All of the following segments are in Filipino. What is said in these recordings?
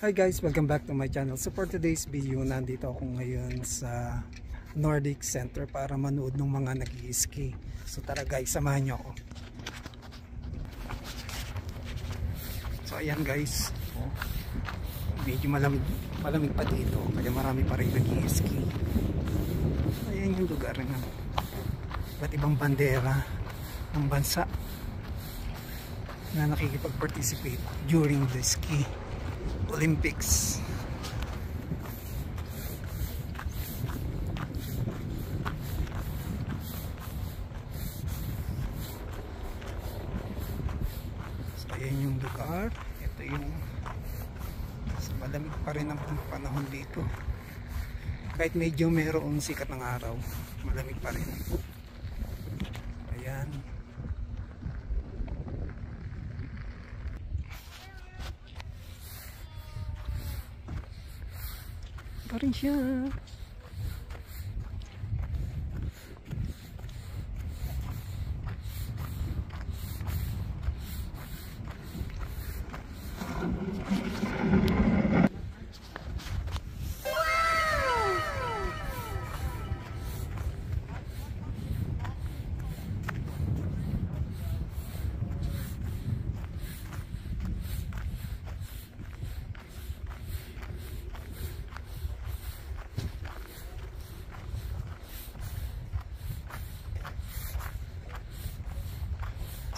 Hi guys, welcome back to my channel. So for today's video, nandito ako ngayon sa Nordic Center para manood ng mga nag-i-ski. So tara guys, samahan nyo ako. So ayan guys, medyo malamig pa dito, kaya marami pa rin nag-i-ski. Ayan yung lugar ng iba't ibang bandera ng bansa na nakikipag-participate during the ski Olympics. So ayan yung lugar. Ito yung malamig pa rin ang panahon dito. Kahit medyo mayroong sikat ng araw, malamig pa rin. Ayan. Pa rin siya.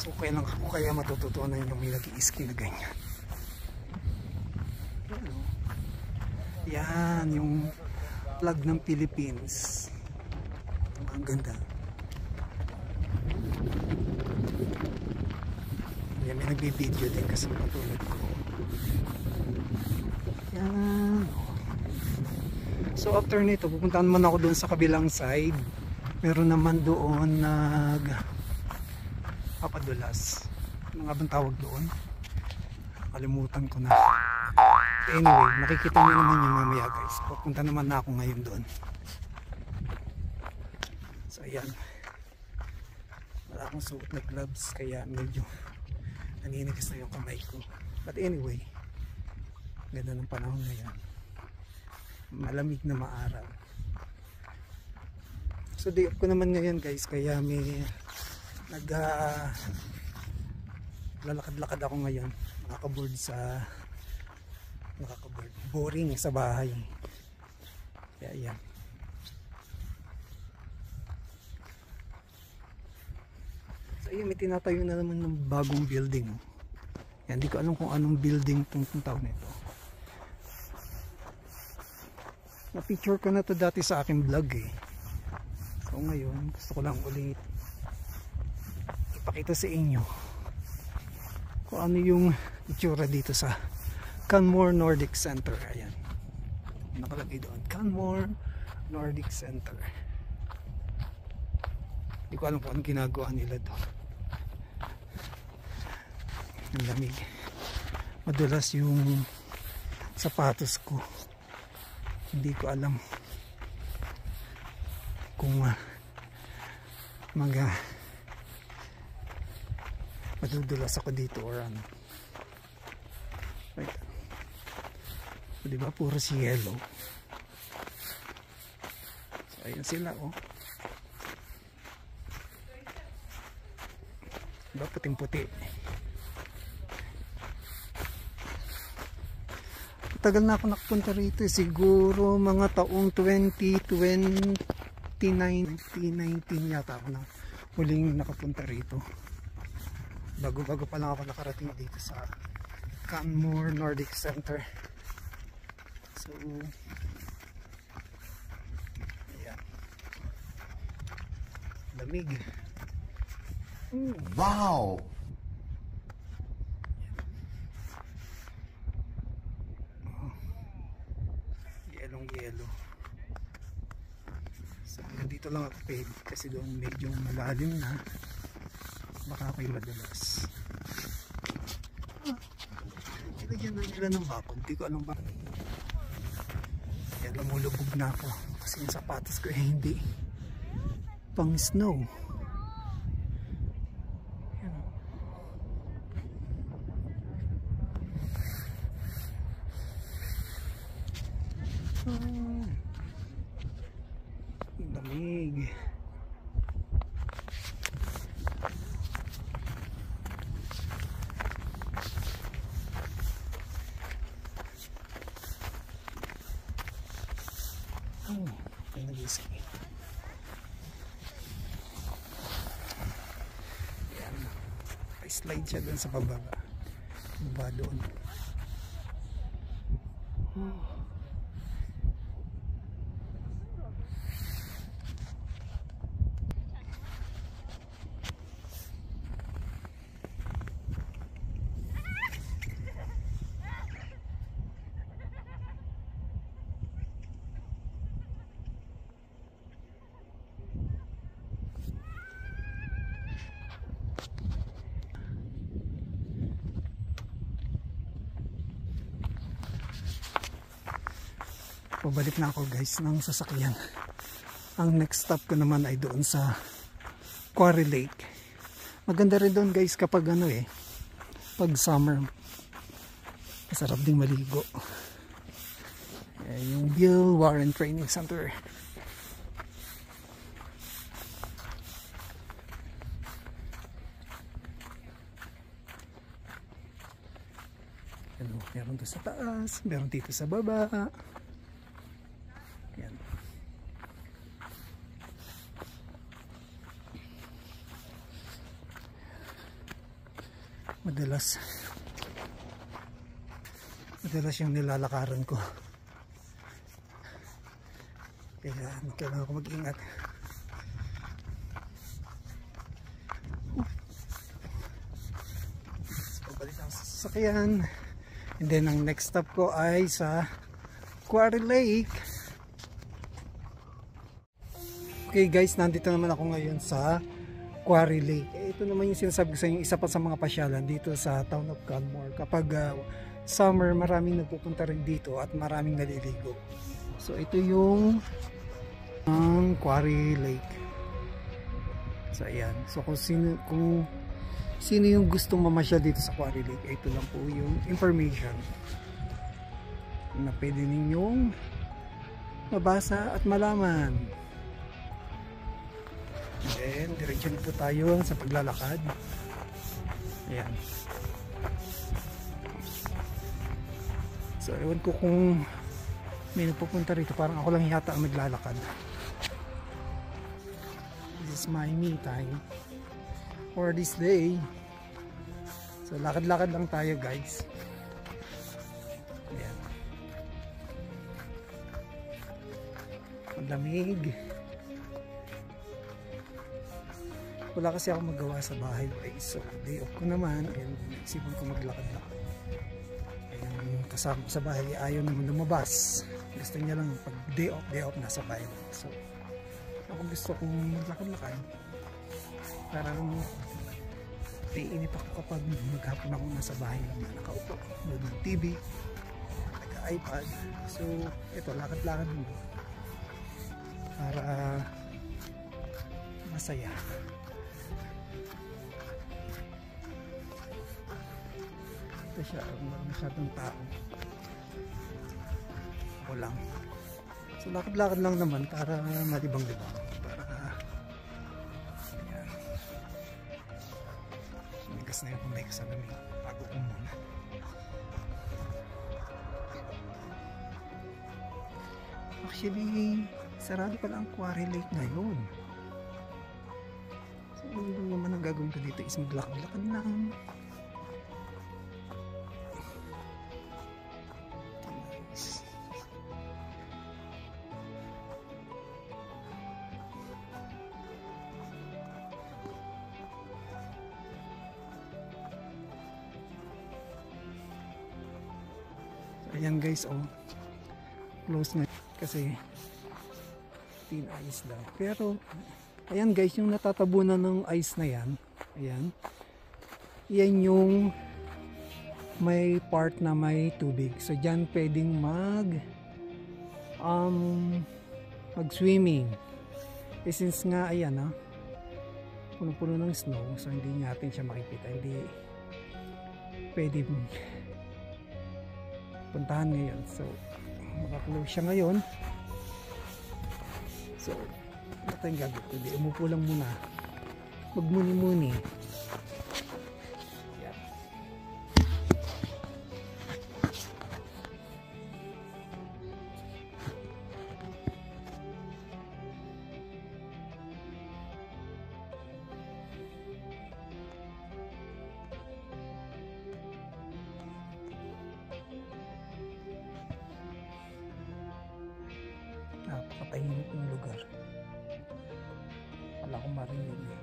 So kailan ako kaya matututunan yung may nag-i-ski na ganyan. Yan yung flag ng Philippines. Ang ganda. Yan, may nagbibideo din kasi patulad ko. Yan. So after nito, pupunta naman ako doon sa kabilang side. Meron naman doon papadulas. Ano nga bang tawag doon? Kalimutan ko na. Anyway, nakikita nyo naman yung mamaya guys. Pupunta naman na ako ngayon doon. So ayan. Wala akong suot na gloves kaya medyo naninigas na yung kamay ko. But anyway, ganda ng panahon ngayon. Malamig na maaraw. So day off ko naman ngayon guys, kaya may lalakad-lakad ako ngayon. Nakaka-board boring sa bahay. Kaya yan. So ayun, may tinatayo na naman ng bagong building. Yan, hindi ko alam kung anong building itong tawag nito. Na-picture ko na to dati sa aking vlog eh. So ngayon, gusto ko lang ulit ipakita sa inyo kung ano yung itsura dito sa Canmore Nordic Center. Ayan, nakalagay doon, Canmore Nordic Center. Hindi ko alam kung anong ginagawa nila doon. Ang lamig, madulas yung sapatos ko. Hindi ko alam kung madudulas ako dito or ano. Right. So, diba puro si yellow. So ayun sila oh. Diba puting puti. Tagal na ako nakapunta rito, siguro mga taong 2019 yata ako na huling nakapunta rito. Bago-bago pa lang ako nakarating dito sa Canmore Nordic Center. So ayan, lamig. Wow! Yellow. So nandito lang ako kasi doon medyo malalim na, baka ako'y madalas. Ilagyan na nila ng bakod, hindi ko alam ba. Kaya lumulubog na ako kasi yung sapatos ko hindi pang snow. Ang lamig. Oh, ay nagising. Yan. May slide siya dun sa baba. Baba doon. Oh. Pabalik na ako guys ng sasakyan. Ang next stop ko naman ay doon sa Quarry Lake. Maganda rin doon guys kapag ano pag summer. Masarap ding maligo. Yung Bill Warren Training Center. Ano, meron doon sa taas, meron dito sa baba. Yan. Madalas yung nilalakaran ko. Kaya kailangan ko mag-ingat. Pabalik ako sa sasakyan. And then ang next stop ko ay sa Quarry Lake. Okay guys, nandito naman ako ngayon sa Quarry Lake. Ito naman yung sinasabi ko sa inyo, isa pa sa mga pasyalan dito sa town of Canmore. Kapag summer, maraming nagpupunta rin dito at maraming naliligo. So ito yung Quarry Lake. So ayan. So kung sino yung gustong mamasyal dito sa Quarry Lake, ito lang po yung information na pwede ninyong mabasa at malaman. Then, diretso na po tayo sa paglalakad. Ayan. So, ewan ko kung may nagpupunta rito. Parang ako lang yata ang naglalakad. This is my me time for this day. So, lakad-lakad lang tayo guys. Ayan. Ang lamig. Wala kasi ako magawa sa bahay guys. So day off ko naman and naisipan ko maglakad-lakad. Yung kasama sa bahay ayaw naman lumabas. Gusto niya lang pag day off nasa bahay. So ako gusto kong maglakad-lakad para naiinip ako kapag maghapon ako nasa bahay lang na nakaupo, ng TV, nag-iPad. So ito, lakad-lakad mo para masaya. Ito siya, masyadong tao. Ako lang. So lakad-lakad lang naman para malibang-libang. Para ayan. Migas na yung kumay sa lamig. Bago ko muna. Actually, sarado pala ang Quarry Lake ngayon. So ano naman ang gagawin ko dito is maglakad-lakad lang. Ayan guys, oh, close na kasi thin ice daw. Pero ayan guys, yung natatabunan ng ice na yan, ayan, yan yung may part na may tubig. So dyan pwedeng mag swimming. Since nga ayan, puno-puno ng snow, so hindi natin siya makikita, hindi pwede puntahan ngayon. So makaklose siya ngayon. So ano tayong gagawin? Hindi, umupo lang muna, magmuni-muni. Napakatahimik ng lugar. Wala akong marinig eh.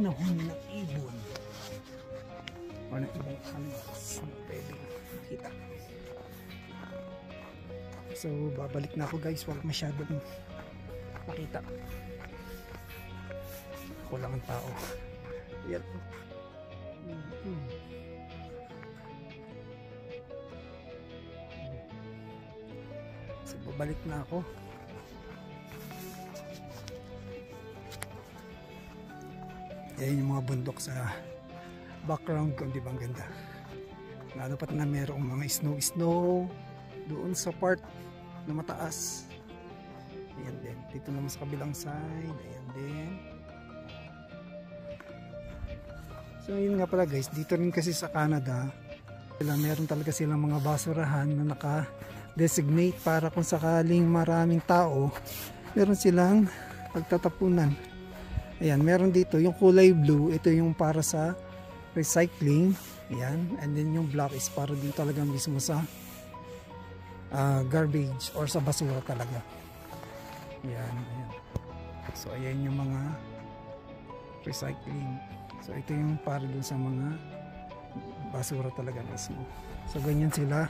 Nahuni ng ibon o ng ibang animals na pwedeng makita. So babalik na ako guys, wag masyadong makita. Ako lang ang tao. Yan. So babalik na ako. Yan yung mga bundok sa background ko, di ba ang ganda? Lalo pat na merong mga snow doon sa part na mataas. Ayan din. Dito naman sa kabilang side. Ayan din. So yun nga pala guys, dito rin kasi sa Canada, meron talaga silang mga basurahan na naka-designate para kung sakaling maraming tao, meron silang pagtatapunan. Ayan, meron dito yung kulay blue, ito yung para sa recycling. Ayan, and then yung black is para dito talaga mismo sa garbage or sa basura talaga. Ayan, ayan. So ayan yung mga recycling. So ito yung para dun sa mga basura talaga mismo. So ganyan sila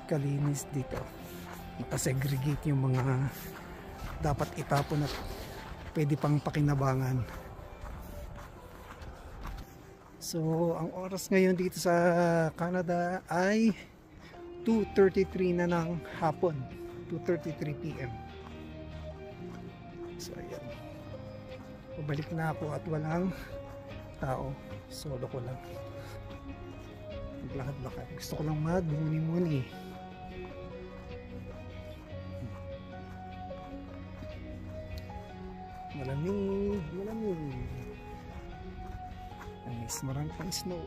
kalinis dito. Nakasegregate yung mga dapat itapon at pwede pang pakinabangan. So ang oras ngayon dito sa Canada ay 2:33 na ng hapon, 2:33 PM. So ayan, pabalik na ako at walang tao, solo ko lang, maglakad-lakad. Gusto ko lang magmuni-muni. Malamig, malamig. Anis, marami pang snow.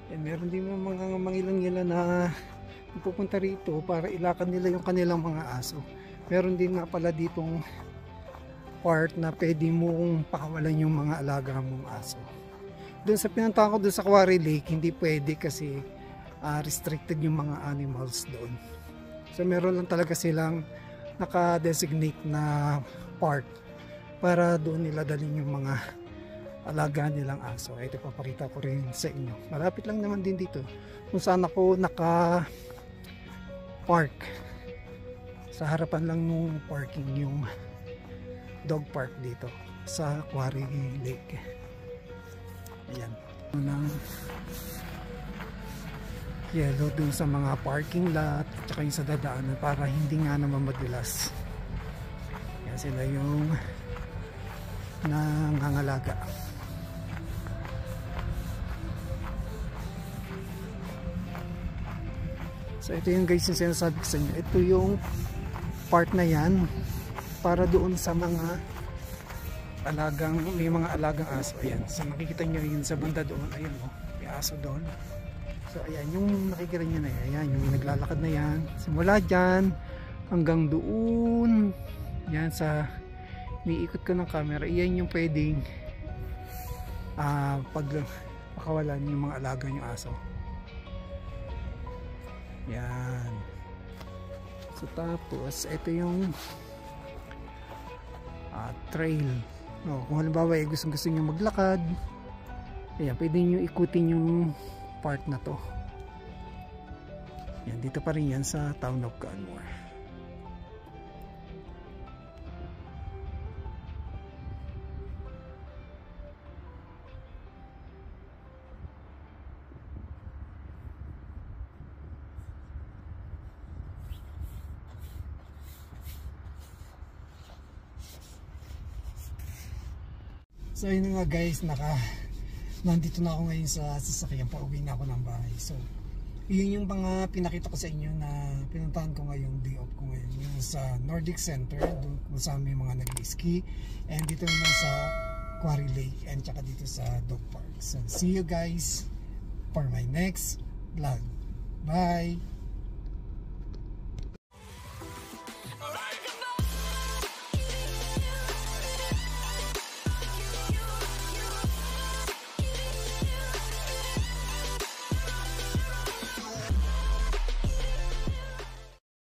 And meron din mga mangilang-ilan na pupunta rito para ilakan nila yung kanilang mga aso. Meron din nga pala ditong part na pwede mong pakawalan yung mga alaga mong aso. Doon sa pinuntahan ko doon sa Quarry Lake, hindi pwede kasi restricted yung mga animals doon. So meron lang talaga silang naka-designate na part para doon nila dalhin yung mga alaga nilang aso. Ito papakita ko rin sa inyo. Malapit lang naman din dito kung saan ako naka-park. Sa harapan lang nung parking yung dog park dito sa Quarry Lake. Ayan. Unang yellow dun sa mga parking lot at saka yung sa dadaanan para hindi nga naman madulas. Yan sila yung nangangalaga. So ito yung guys yung sinasabi ko sa inyo. Ito yung part na yan para doon sa mga alagang, may mga alagang aso. Ayan, so nakikita nyo yun sa banda doon. Ayan o, may aso doon. So ayan, yung nakikita nyo na yan, ayan, yung naglalakad na yan, simula dyan hanggang doon, yan sa niikot ko ng camera, yan yung pwedeng pakawalan yung mga alaga yung aso. Yan. So tapos ito yung trail. No, kung halimbawa gusto nyo maglakad, ayan, pwede nyo ikutin yung part na to. Yan, dito pa rin yan sa town of Canmore. So yun nga guys, nandito na ako ngayon sa sasakyan, pauwi na ako ng bahay. So yun yung mga pinakita ko sa inyo na pinuntahan ko ngayon, day off ko ngayon, yung sa Nordic Center, doon kung saan may mga nag-ski, and dito naman sa Quarry Lake, and tsaka dito sa Dog Park. So see you guys for my next vlog. Bye!